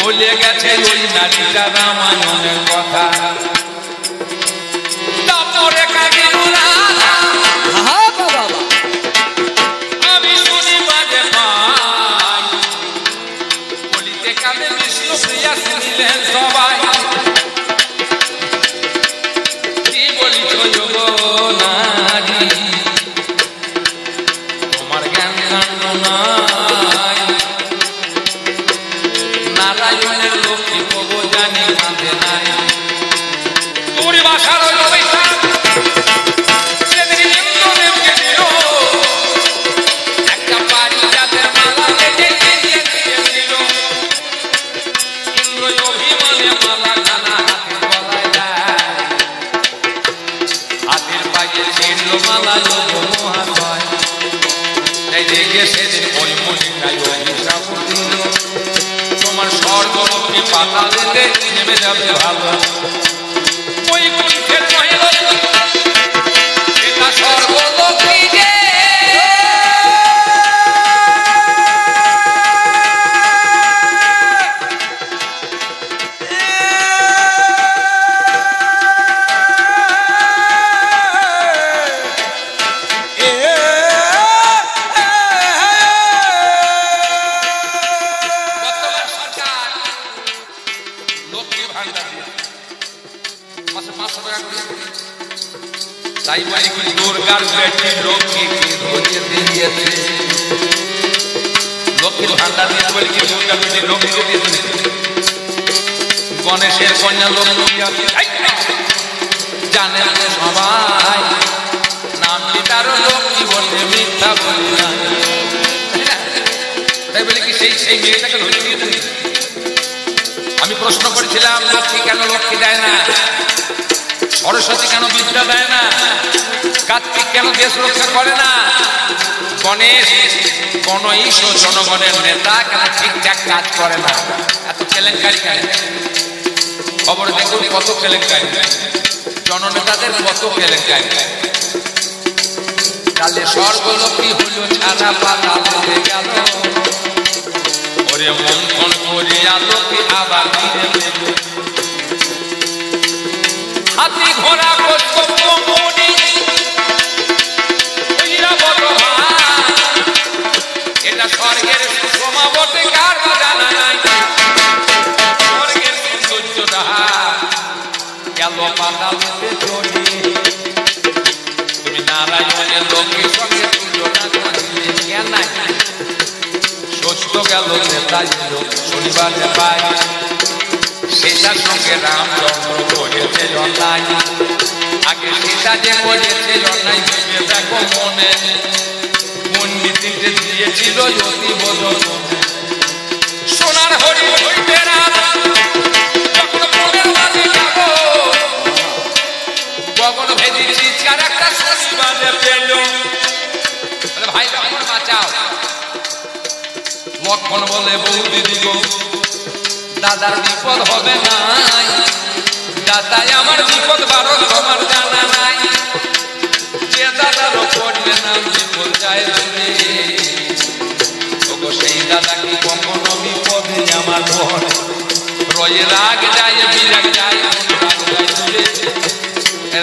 বলে গেছে ওই নারীটা রামায়ণের কথা। তারপরে কাঁদিল রাধা, আমি শুনি বাজে পাই, বলিতে কাঁদে বিষ্ণু প্রিয়া শুনিলেন সবাই। কি বলিছ যোগ নারী, তোমার জ্ঞান কাণ্ড নাই, নারায়ণের লক্ষ্মী প্রভু জানি কাঁদে নাই। তোর বাসার ওই অভিশাপ সেদিন ইন্দ্রদেবকে দিল, একটা বাড়ি যাতে মালা লেগে দিয়ে দিল। ইন্দ্র অভিমানে মালা খানা হাতে গলায় দেয়, হাতের পায়ে ছিঁড়ল মালা যোগ মহাশয়। তাই রেগে সেদিন ওই মণিটাই অভিশাপ দিল, তোমার স্বর্গলোকে পাতালেতে নেমে যাবে ভালো। ওই কুণ্ঠের মহিলা এটা স্বর্গলোকে যে তাই বলি দুর্গার বেটি লক্ষ্মীকে ধরিয়ে দিয়েছে। লক্ষ্মীর ভান্ডার দিয়েছে বলে কি দুর্গার বেটি লক্ষ্মীকে দিয়েছে। গণেশের কন্যা লক্ষ্মী জানেন সবাই, নামটি তারও লক্ষ্মী বলে মিথ্যা বলি না। তাই বলে কি সেই মেয়েটাকে ধরিয়ে দিয়েছে। আমি প্রশ্ন করেছিলাম লক্ষ্মী কেন লক্ষ্মী দেয় না, সরস্বতী কেন বিদ্যা দেয় না, কার্তিক কেন দেশ রক্ষা করে না, গণেশ গণঈশ জনগণের নেতা কেন ঠিকঠাক কাজ করে না, এত কেলেঙ্কারি কেন? খবর দেখুন কত কেলেঙ্কারি, জননেতাদের কত কেলেঙ্কারি। তাহলে স্বর্গলোকী হলো ছাড়া পাতালে গেল, ওরে মন্থন করিয়া লোকে আবার ফিরে গেল। হাতি ঘোড়া কর্তব্য মনি এটা স্বর্গের সুষমা বটে, কার জানা নাই। স্বর্গের সৌন্দর্যটা গেল পাতালেতে চলে, তুমি নারায়ণের লোকের সঙ্গে তুলনা করিলে জ্ঞান নাই। সত্য গেল নেতাই শনিবারে পাই, সেটার সঙ্গে রামচন্দ্র করেছে অন্যায়। আগে সেটা যে করেছে অন্যায় ভেবে দেখো মনে, পণ্ডিতিতে দিয়েছিল অতি বোধন। সোনার হরি হইতে যখন মনের মাঝে যাব, গগন ভেদি চিৎকার একটা শনিবারে পেল। ভাই লক্ষণ বাঁচাও। লক্ষণ বলে বৌদি দিগো দাদার বিপদ হবে নাই, দাদাই আমার বিপদ বারো তোমার জানা নাই। যে দাদারও পড়লে নাম বিপদ যায় রে, সেই দাদা কি কখনো বিপদে আমার ঘরে রয়ে রাগ যায় বিরাগ যায় দূরে।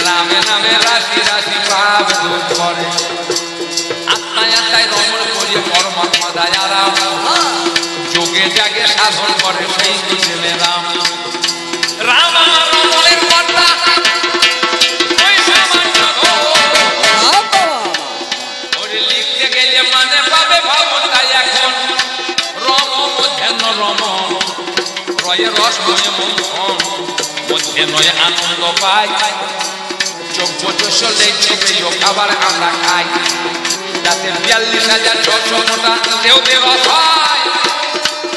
রামে নামে রাশি রাশি পাপ দূর করে, আত্মায় আত্মায় রমণ করিয়ে পরমাত্মা দয়া রাম, যোগে জাগে সাধন করে সেই ছেলে রাম। রাম আমার রমণের কর্তা, ওরে লিখতে গেলে মানে পাবে ভাবতাই এখন। রম মধ্যাহ্ন রম রয়ে রস নয় মন্থন, মধ্যে নয় আনন্দ পাই। যোগ্য চলে ছেপে খাবার আমরা খাই, যাতে 42,600 দেহ রস হয়।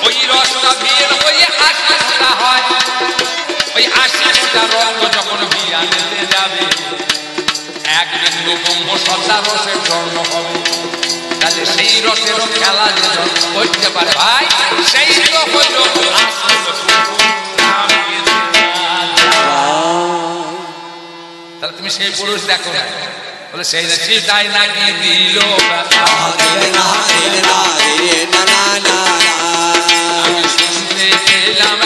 ওই রসটা বিয়ের হয়ে 80 হয়, ওই 80 রক্ত যখন বিয়া নিতে যাবে, এক বিন্দু ব্রহ্ম সত্তা রসের জন্ম হবে। তাহলে সেই রসেরও খেলা যে করতে পারে ভাই, সেই হলো তাহলে তুমি সেই পুরুষ দেখো না, বলে সেই সীতাই নাকি দিল আমি শুনতে পেলাম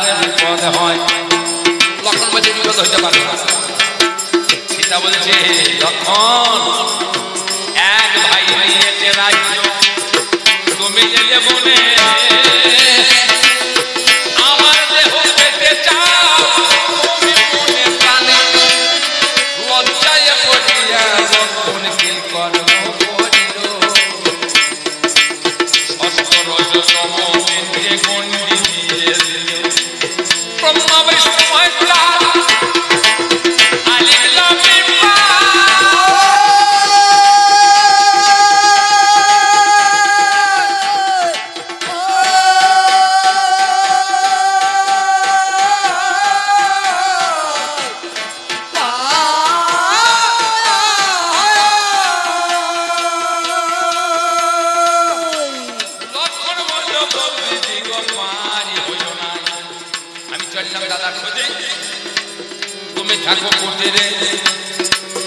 তারে বিপদ হয়। লক্ষণ বলছে বিপদ হইতে পারে না। সীতা বলছে লক্ষণ এক ভাই নিয়েছে রাজ্য, তুমি যে বলে আমার দেহ পেতে চাও, তুমি মনে প্রাণে লজ্জায় পড়িয়া লক্ষণ কি করব করিল। অস্ত্রজ সমে গণ্ডি দিয়ে দিল, ব্রহ্মা বিষ্ণু মহেশ্বর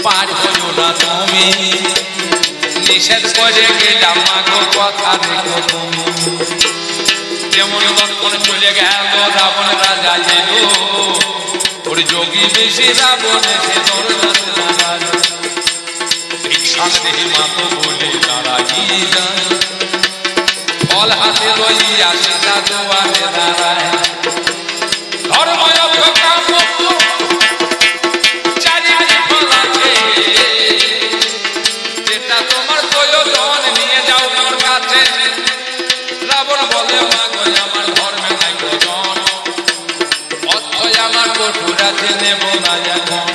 পার হইও না তুমি, নিষেধ করে গেলাম মাগো কথা রেখো তুমি। যেমন লক্ষণ চলে গেল রাবণ রাজা এলো, ওর যোগী বেশি রাবণ এসে দরদাস দাঁড়ালো। ভিক্ষাং দেহি মাতো বলে দাঁড়াইয়া, ফল হাতে লইয়া সীতা দুয়ারে দাঁড়ায়। ধর্ম তোমার প্রয়োজন নিয়ে যাও মোর কাছে। রাবণ বলে মাগো আমার ধর্মে নাই প্রয়োজন, অথয় আমার কঠোর আছে নেব না এখন।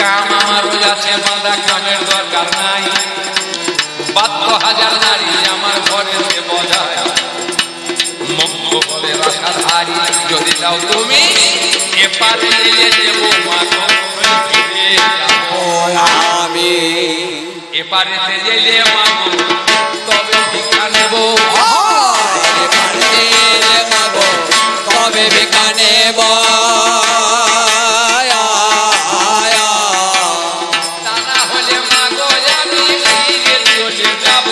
কাম আমার আছে বাঁধা, কামের দরকার নাই। ৭২,০০০ নারী আমার ঘরে বজায়, মুক্ত বলে রাখাধারী যদি দাও তুমি, এপারে নিয়ে দেব মাগো আমি। এপারেতে গেলে মাগো তবে ভিক্ষা নেব, তবে ভিক্ষা নেব। তা না হলে মাগো আমি ফিরে চলে যাব,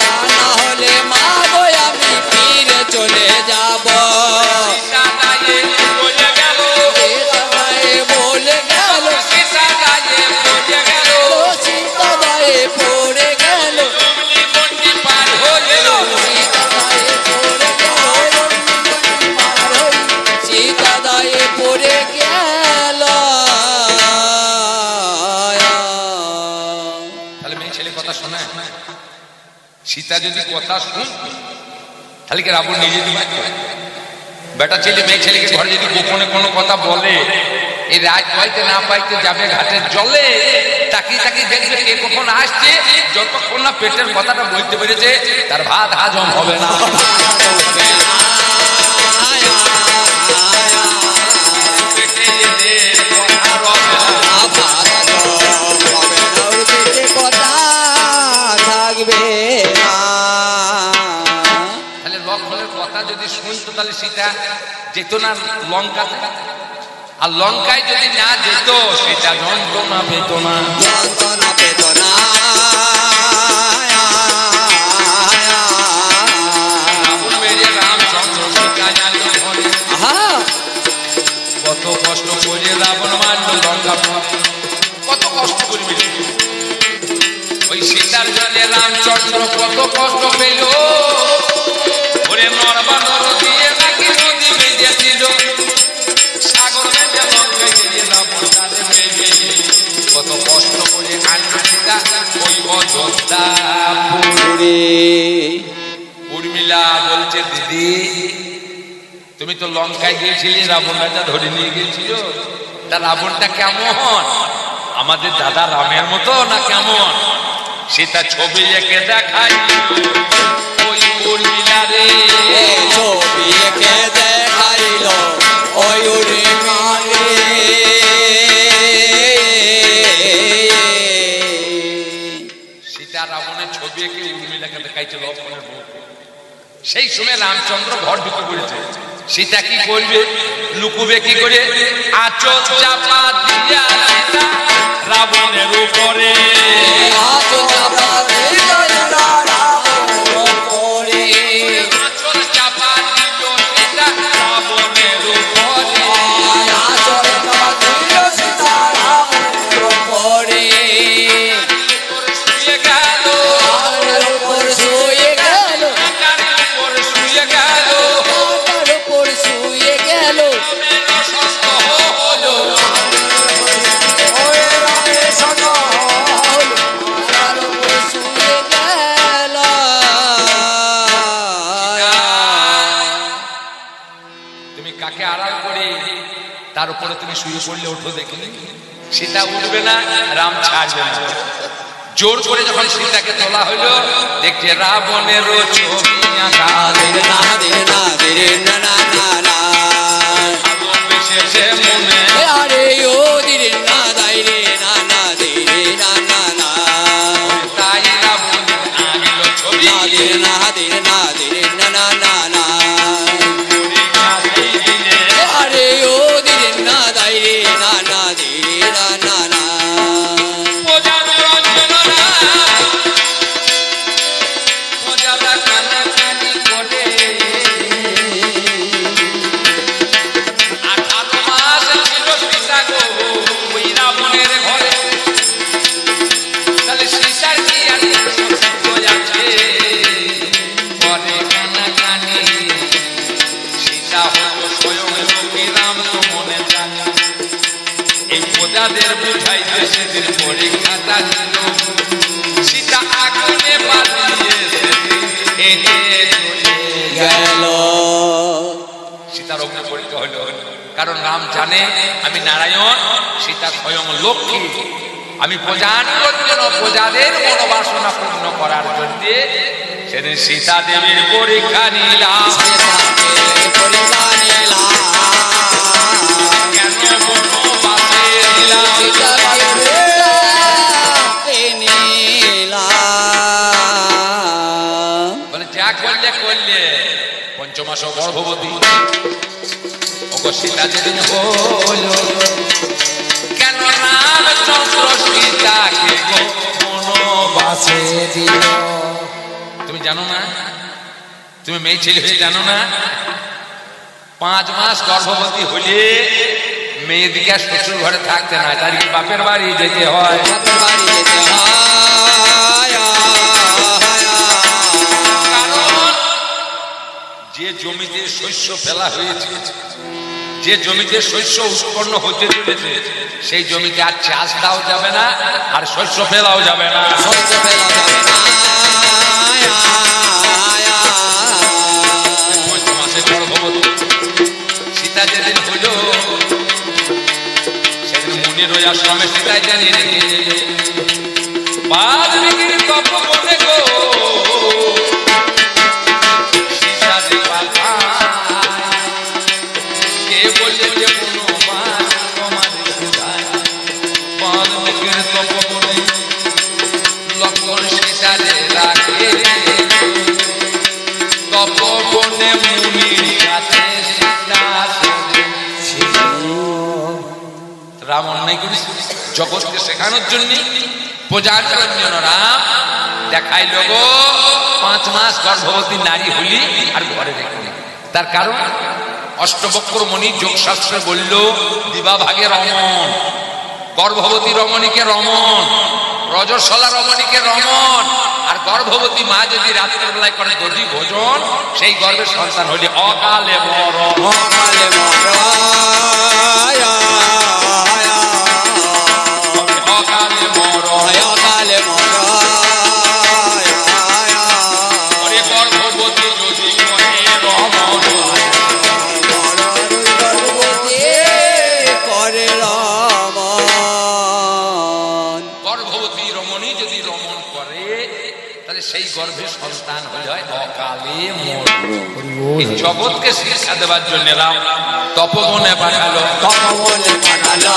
তা না হলে মাগো আমি ফিরে চলে যাব। সীতা যদি কথা শুন তাহলে কি রাবণ নিজে দিবে? বেটা ছেলে মেয়ে ছেলেকে ঘরে যদি গোপনে কোনো কথা বলে, এই রাত পাইতে না পাইতে যাবে ঘাটের জলে, তাকিয়ে তাকিয়ে দেখবে কে কখন আসছে। যতক্ষণ না পেটের কথাটা বলতে পেরেছে তার ভাত হজম হবে না। শুনতো তাহলে সীতা যেত না লঙ্কাতে, আর লঙ্কায় যদি না যেত সীতা যন্ত্রণা পেত না, যন্ত্রণা পেত না। রামচন্দ্র সীতা জানলো কত কষ্ট করে রাবণ মারল লঙ্কা, কত কষ্ট করবি ওই সীতার জন্য রামচন্দ্র কত কষ্ট পেল। ওরে নরবানর দিয়ে নাকি নদী বেঁধেছিল, সাগর বেঁধে লঙ্কা গিয়ে রাবণ তারে বেঁধে কত কষ্ট করে আনলো সীতা ওই অযোধ্যাপুরে। উর্মিলা বলছে দিদি তুমি তো লঙ্কায় গিয়েছিলে, রাবণ রাজা ধরে নিয়ে গিয়েছিল, তা রাবণটা কেমন? আমাদের দাদা রামের মতো না কেমন? সীতা ছবি এঁকে দেখাই, ওই উর্মিলা রে ছবি এঁকে দেখাইল ওই উর্মিলা রে। সীতা রাবণের ছবি এঁকে উর্মিলাকে দেখাইছিল লক্ষ্মণের বউ। সেই সময় রামচন্দ্র ঘর ঢুকে পড়েছে। সীতা কি করবে? লুকুবে কি করে? আঁচল চাপা দিয়া সীতা রাবণের উপরে, আঁচল চাপা দিয়া রাবণের উপরে, আঁচল চাপা দিল সীতা তার উপরে তুমি শুয়ে পড়লে ওঠো দেখিনি, সীতা উঠবে না, রাম ছাড়বে না। জোর করে যখন সীতাকে তোলা হইল, দেখছে রাবণের ছবি আঁকা। ভালোবেসেছে মনে আরে ও দিরে না দাই রে না না দে রে না না না, তাই রাবণ আঁকল ছবি না দে না দে না দে না না না না, আরে ও দিরে না দাই রে না না দে না না না। যাদের বুঝাইতে সেদিন পরীক্ষাটা ছিল, সীতা আগুনে গেল। সীতার অগ্নি পরীক্ষা হইল, কারণ রাম জানে আমি নারায়ণ, সীতা স্বয়ং লক্ষ্মী। আমি প্রজানুর জন্য, প্রজাদের মনোবাসনা পূর্ণ করার জন্য সেদিন সীতা দেবীর পরীক্ষা নিলাম। পঞ্চমাস গর্ভবতী সীতা যেদিন হল, কেন রামচন্দ্র সীতাকে বনবাসে দিল। তুমি জানো না, তুমি মেয়ে ছেলে হয়ে জানো না, 5 মাস গর্ভবতী হলে মেয়েদিকে শ্বশুর ঘরে থাকতে না, তার বাপের বাড়ি যেতে হয়। যে জমিতে শস্য ফেলা হয়েছে, যে জমিতে শস্য উৎপন্ন হতে চলেছে, সেই জমিতে আর চাষ দেওয়া যাবে না, আর শস্য ফেলাও যাবে না। মাসে গর্ভবতী সীতা যেদিন হইল, সেদিন মুনির ওই আশ্রমে সীতাই জানিয়ে রেখে বাল্মীকির তপবনে গো রাম অন্যায় করেছে জগৎকে শেখানোর জন্য, প্রজার জন্য রাম দেখাইল গো 5 মাস গর্ভবতী নারী হলি আর ঘরে রেখে। তার কারণ অষ্টবক্র মণি যোগশাস্ত্রে বলল দিবা ভাগে রমণ, গর্ভবতী রমণীকে রমণ, রজস্বলা রমণীকে রমণ, আর গর্ভবতী মা যদি রাত্রের বেলায় করে দধি ভোজন, সেই গর্ভের সন্তান হলে অকালে মরণ। অকালে মরণ, অকালে মরণ, অকালে মরণ। গর্ভবতী যদি করে রমণ, করে রমণ, গর্ভবতী রমণী যদি রমণ করে, তাহলে সেই গর্ভে সন্তান হয়ে যায় অকালে মরণ। এই জগৎকে শিক্ষা দেওয়ার জন্য রাম তপবনে পাঠালো, তপবনে পাঠালো।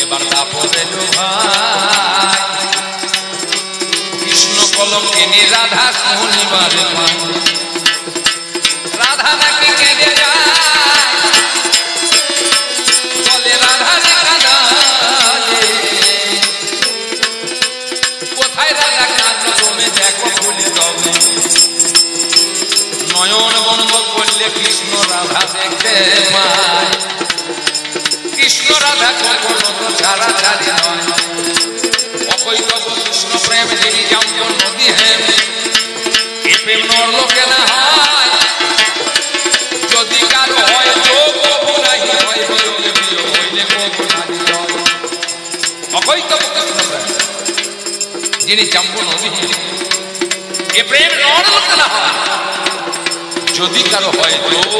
এবার তাপরে কৃষ্ণ কলঙ্কিনী রাধা শনিবার রাধা নাকি কেঁদে যায়, বলে রাধা কোথায় রাধা কাঁদল তুমি দেখো বলে তবে, নয়ন বন্ধ করলে কৃষ্ণ রাধা দেখতে পায়। কৃষ্ণ রাধা কখনো তো ছাড়া ছাড়ি নয়, অকৈতব কৃষ্ণ প্রেম যিনি যেমন নদী হেম, এ প্রেম নর লোকে না হয়, যদি তিনি জাম্বু নদী। এ প্রেম নড় করতে না হয়, যদি কারো হয় যোগ,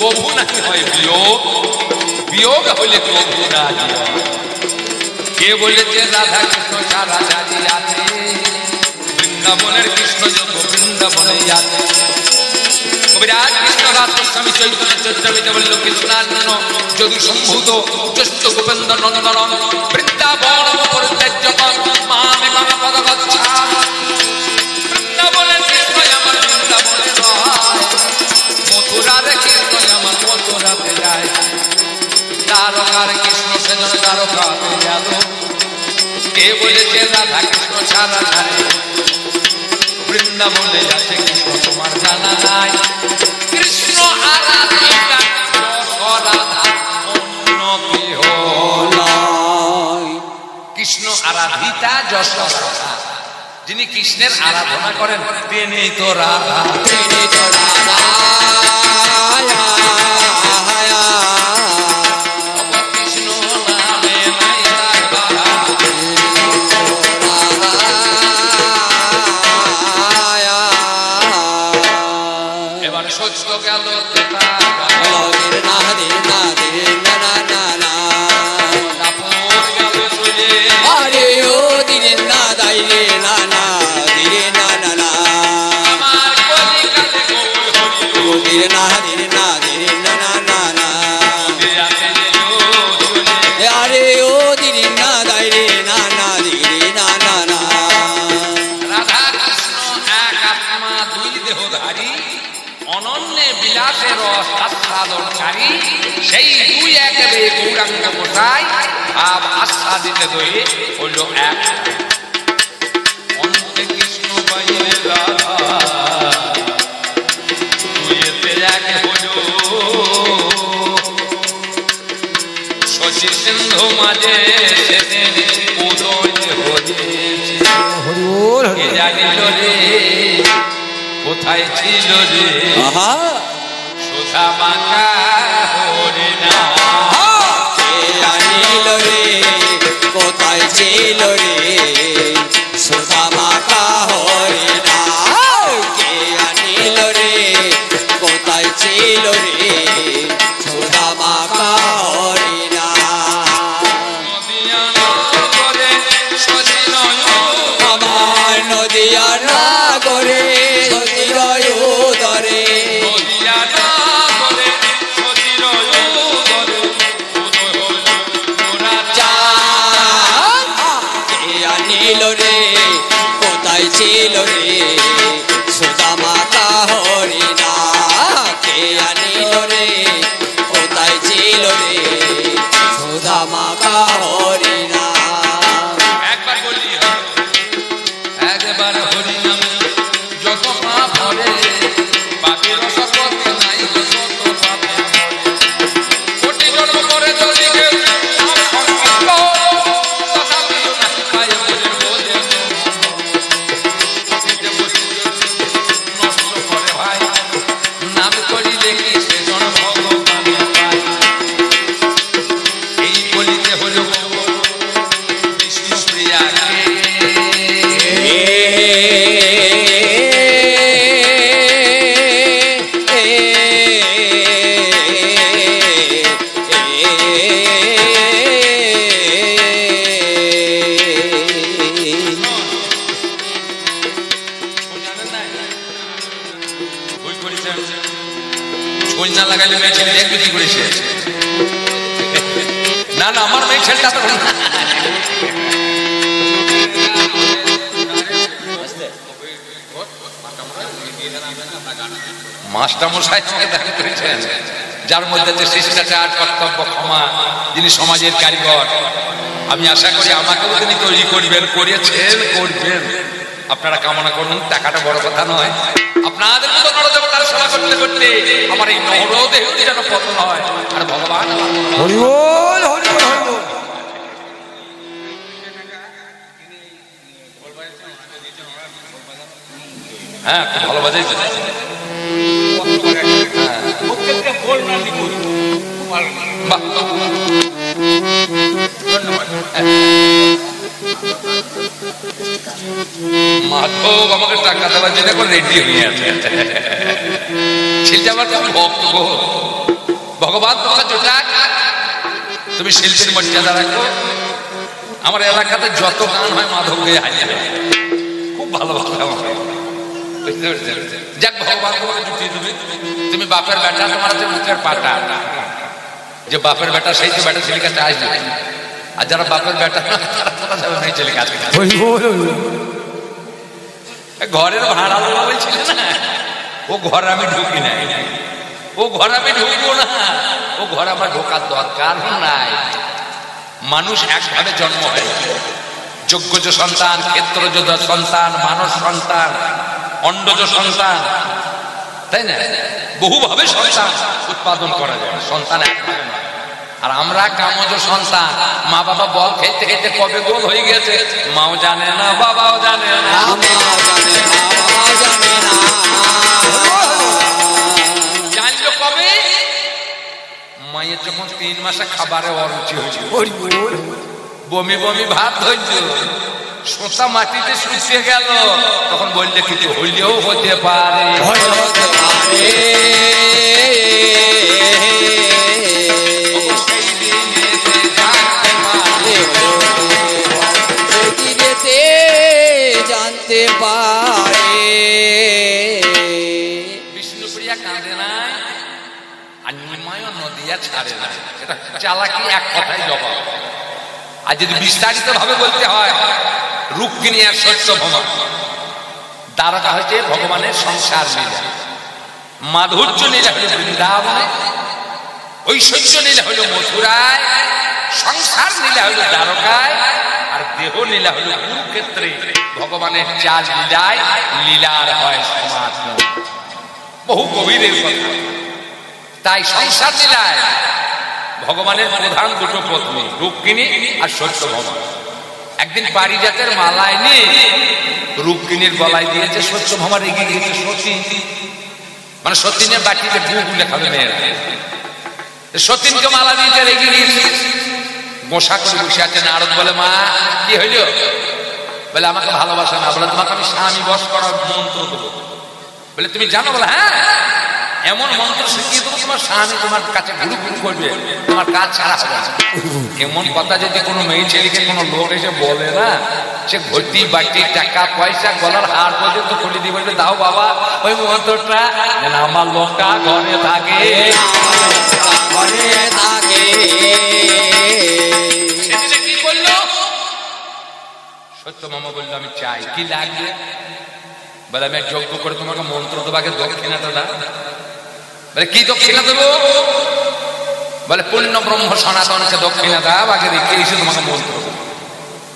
কভু নাকি হয় বিয়োগ, বিয়োগ হইলে কভু না। কে বলেছে রাধা কৃষ্ণ সারা জাতি আছে, বৃন্দাবনের কৃষ্ণ যত বৃন্দাবনে আছে। কবিরাজ কৃষ্ণদাস গোস্বামী চৈতন্য চরিতামৃতে বলল, কৃষ্ণান্ন যদু সম্ভূত জ্যেষ্ঠ গোবিন্দ নন্দন বৃন্দাবন পরিত্যাজ্যকং মামেকং পদগচ্ছাম। বৃন্দাবনের কৃষ্ণ আমার বৃন্দাবনে রয়, মথুরার কৃষ্ণ আমার মথুরাতে যায়। দ্বারকার কৃষ্ণ সেজন দ্বারকাতে গেল। কে বলেছে রাধা কৃষ্ণ সারা ধারে বৃন্দাবনে আছে কৃষ্ণ তোমার জানা নাই। কৃষ্ণ আরাধিকা রাধা অন্য কেহ নাই। কৃষ্ণ আরাধিতা যশোদা, যিনি কৃষ্ণের আরাধনা করেন তিনি তো রাধা, তিনি তো রাধা। সেই দুই একেবারে গৌরাঙ্গ গোসাই ভাব আস্বাদিত হয়ে হইল এক। অন্তে কৃষ্ণ পাইলে রাধা দুইতে এক হইল। শশী সিন্ধু মাঝে সেদিন উদয় হয়েছে, জানিল রে কোথায় ছিল রে সুধা মাখা হরিণা। জানিল রে কোথায় ছিল রে সুধা মাখা হরিণা। কে আনিল রে কোথায় ছিল রে সুধা মাখা হরিণা। আমার নদিয়া নাগরে সচিরয় ধরে, কোথায় ছিল রে সুধা মাখা হরিণা। কে আনিল রে কোথায় ছিল রে সুধা মাখা হরিণা। একবার বললি একবার হরিনাম যত পাপ হরে পাপের শপথ নাই যত পাপে কোটি জন্ম করে যদি কেউ না না আমার মেয়ে ছেলেটা তো মাস্টারমশাই দান করেছেন, যার মধ্যে যে শিষ্টাচার কর্তব্য ক্ষমা, যিনি সমাজের কারিগর। আমি আশা করি আমাকেও তিনি তৈরি করবেন, করেছেন, করবেন। আপনারা কামনা করুন, টাকাটা বড় কথা নয়। আপনাদের মতো নরদেবতার সেবা করতে করতে আমার এই নরদেহ যেন পতন হয়। আর ভগবান হরি বল হরি বল হরি বল। হ্যাঁ খুব ভালো বাজাইছে। প্রত্যেকটা বল না লিখুন। বাহ ধন্যবাদ। মাধব আমাকে টাকা দেওয়ার জন্য এখন রেডি হয়ে আছে। ছেলেটা আমার কেমন ভক্ত গো, ভগবান তোমাকে জোটাক, তুমি শিল্পীর মর্যাদা রাখো। আমার এলাকাতে যত গান হয় মাধব গিয়ে হাজির হয়, খুব ভালো ভালো আমাকে, বুঝতে পেরেছেন? যাক, ভগবান তোমাকে জুটিয়ে দেবে। তুমি বাপের বেটা, তোমার আছে মুখের পাটা, যে বাপের বেটা সেই তো বেটা ছেলে কাছে আসবে, আর যারা বাপের বেটা তারা যাবে মেয়ে ছেলে কাছে। ঘরের ভাড়া বলছিল না, ও ঘরে আমি ঢুকি নাই, ও ঘরে আমি ঢুকবো না, ও ঘরে আমার ঢোকার দরকার নাই। মানুষ একভাবে জন্ম হয়, যজ্ঞজ সন্তান, ক্ষেত্রজ সন্তান, মানস সন্তান, অন্ডজ সন্তান, তাই না? বহুভাবে সন্তান উৎপাদন করা যায়, সন্তান একভাবে না। আর আমরা কামজ সন্তান, মা বাবা বল খেতে খেতে কবে গোল হয়ে গেছে মাও জানে না, বাবাও জানে না, জানলো কবে? মায়ের যখন 3 মাসে খাবারে অরুচি হয়েছে, বমি বমি ভাত ধরছ, সোঁতা মাটিতে শুকিয়ে গেল, তখন বললে কিছু হইলেও হতে পারে। জানতে পারে বিষ্ণুপ্রিয়া কাঁদে না, আর নিমায় নদিয়া ছাড়ে না, এটা চালাকি এক কথায় জবাব। আর যদি বিস্তারিত ভাবে বলতে হয়, রুক্মিণী আর সত্যভামা, দ্বারকা হচ্ছে ভগবানের সংসার লীলা, মাধুর্য লীলা হলো বৃন্দাবনে, ঐশ্বর্য লীলা হলো মথুরায়, সংসার লীলা হলো দ্বারকায়, আর দেহ লীলা হলো কুরুক্ষেত্রে। ভগবানের 4 লীলায় লীলার হয় সমাপ্ত, বহু কবিরের কথা। তাই সংসার লীলায় ভগবানের প্রধান 2 পত্নী, রুক্মিণী আর সত্যভামা। একদিন পারিজাতের মালায় নিয়ে রুক্মিণীর গলায় দিয়েছে, সত্যভামা রেগে গিয়েছে। সতীন মানে সতীনের বাটিতে গুলে খাবে মেয়েরা, সতীনকে মালা দিয়েছে, রেগে গিয়েছে, গোসা করে বসে আছে। নারদ বলে, মা কি হইল? বলে আমাকে ভালোবাসে না, বলে তোমাকে আমি স্বামী বশ করার মন্ত্র দেবো। বলে তুমি জানো? বলে হ্যাঁ, এমন মন্ত্র শিখিয়ে দেবো তোমার স্বামী তোমার কাছে ঘুরু ঘুরু করবে, তোমার কাজ ছাড়া হবে না। এমন কথা যদি কোনো মেয়ে ছেলেকে কোনো লোক এসে বলে না, সে ঘটি বাটি টাকা পয়সা গলার হার পর্যন্ত খুলে দিয়ে বলবে, দাও বাবা ওই মন্ত্রটা, যেন আমার লোকটা ঘরে থাকে, ঘরে থাকে। কি বললো? সত্যভামা বললো, আমি চাই। কি লাগবে? বলে আমি যজ্ঞ করে তোমাকে মন্ত্র দেবাকে দক্ষিণাটা দাও। বলে কি দক্ষিণা দেবো? বলে পূর্ণ ব্রহ্ম সনাতনকে দক্ষিণা দাও, আগে রেখে এসে তোমাকে মন্ত্র দেবো।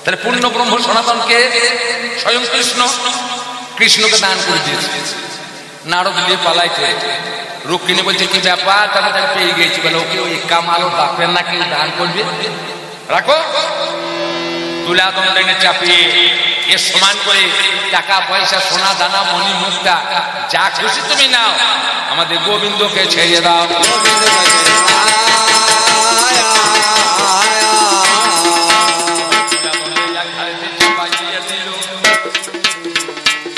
তাহলে পূর্ণ ব্রহ্ম সনাতনকে স্বয়ং কৃষ্ণকে দান করে দিয়েছে। নারদ নিয়ে পালাইছে। রুক্মিণী বলছে কি ব্যাপার? তাহলে পেয়ে গেছি। বলে ওকে ওই কামালো বাপের না কেউ দান করবে, রাখো। তুলা দণ্ডে চাপিয়ে এর সমান করে টাকা পয়সা সোনা দানা মণি মুক্তা যা খুশি তুমি নাও, আমাদের গোবিন্দকে ছেড়ে দাও।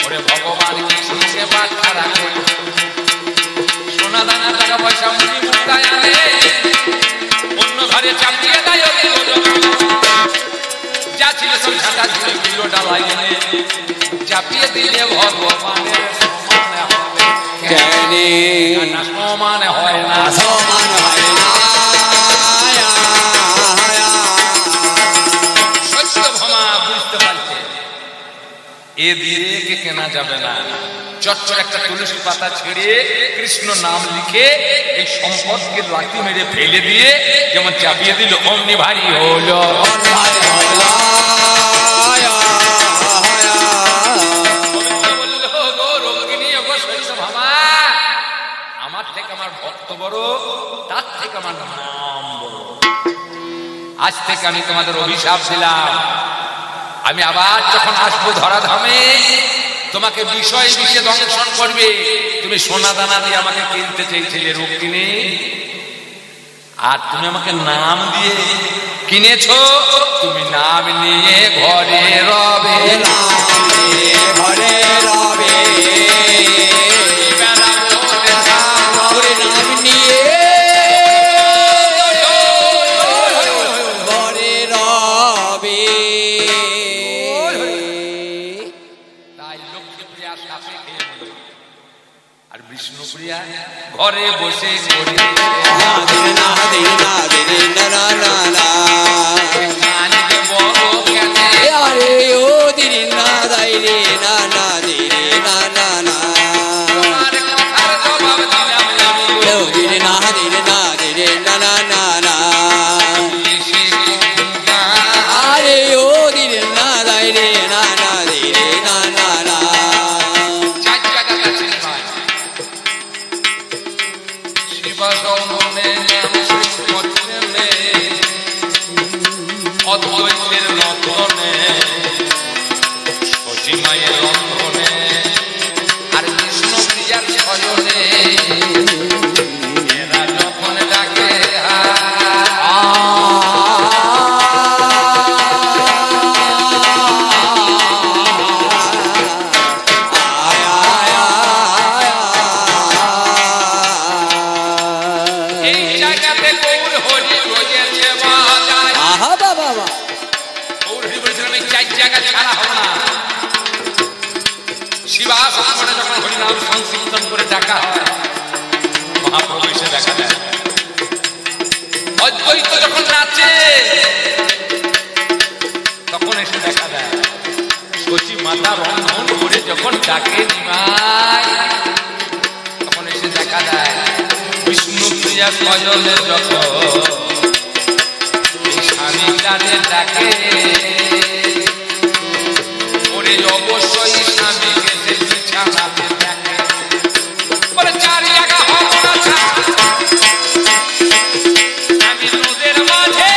ওরে ভগবান কৃষ্ণকে বাচ্চা রাখে, সোনা দানা টাকা পয়সা মণি মুক্তা আনে, অন্য ঘরে চাপিয়ে দেয়। যা ছিল সব ঝাঁটা ঝুড়ে কিলো ডালাই এনে চাপিয়ে দিলে ভগবানের সমান হয় না, সমান হয় না। সত্যভামা বুঝতে পারছে এ দিয়ে কেনা যাবে না। চচ্চর একটা তুলসী পাতা ছেড়ে কৃষ্ণ নাম লিখে এই সম্পদকে লাঠি মেরে ফেলে দিয়ে যেমন চাপিয়ে দিল, অমনি ভারী হলো। আমার থেকে আমার ভক্ত বড়, তার থেকে আমার নাম বড়। আজ থেকে আমি তোমাদের অভিশাপ দিলাম, আমি আবার যখন আসবো ধরাধামে তোমাকে বিষয় বিষে দংশন করবে। তুমি সোনা দানা দিয়ে আমাকে কিনতে চেয়েছিলে রুক্মিণী, আর তুমি আমাকে নাম দিয়ে কিনেছো তুমি নাম নিয়ে ঘরে রবে, নাম নিয়ে ঘরে রবে, বেড়াবো দেশাল নাম নিয়ে ঘরে রবে। তাই লক্ষ্মীপ্রিয়া সাপে খেয়ে নিল, আর বিষ্ণুপ্রিয়া ঘরে বসে করি না দিন না দিন না দিন না না না না গানকে বড় কেনে আরে ও দিন না দাই রে না না দিন না না না তোমার কথার জবাব দিলাম আমি ও দিন না দিন না দিন না না না না এসে কুকুরা আরে ও দিন না দাই রে না না দিন না না না চার জায়গা আছে ভাই শিবাসনে মধ্যে অদ্বৈতের নন্দনে সতী মায়ের রন্ধনে আর বিষ্ণু প্রিয়ার ছয়নে এরা যখন ডাকে এই জায়গাতে গৌর হরি রোজের সেবা যায়। আহা বাবা বাবা গৌর হরি বলেছিলাম এই চার জায়গা ছাড়া হবে না। শিবাসনে যখন হরিনাম সংকীর্তন করে ডাকা হয় মহাপ্রভু এসে দেখা দেয়। অদ্বৈত যখন নাচে তখন এসে দেখা দেয়। সতী মাতা রন্ধন করে যখন ডাকে নিমাই তখন এসে দেখা দেয়। বিষ্ণু প্রিয়া সজলে যখন এই স্বামী তাদের ডাকে ওরে অবশ্যই স্বামীকে সে বিছানাতে দেখে বলে চার জায়গা হব না ছাড়। আমি নদের মাঝে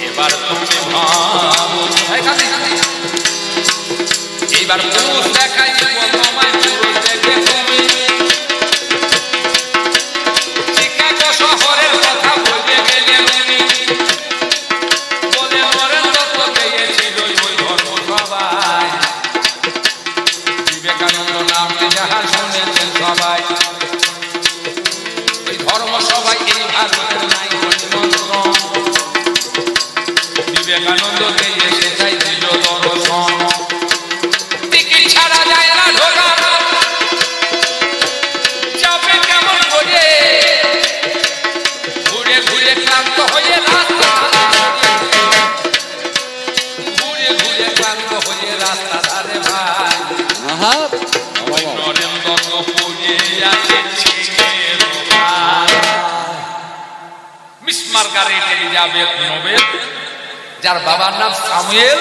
এবার তুমি ভাবো এইবার পুরুষ দেখাই তোমায় পুরুষ দেখে তুমি চিকাগো শহরের কথা বলতে গেলে তুমি বলে নরেন্দ্র তো গিয়েছিল ওই ধর্মসভায় বিবেকানন্দ নামে যাহা শুনেছেন সবাই ওই ধর্মসভায় এই ভারতের নাই নিমন্ত্রণ বিবেকানন্দকে এসে চাই দিল দর্শন টিকিট ছাড়া যায় না ঢোকা যাবে কেমন করে ঘুরে ঘুরে ক্লান্ত হয়ে রাস্তা ঘুরে ঘুরে ক্লান্ত হয়ে রাস্তা ধারে ভাই আহা ওই নরেন্দ্র পড়ে আছে ছিটের মিস মার্গারেট এলিজাবেথ নোবেল যার বাবার নাম সামুয়েল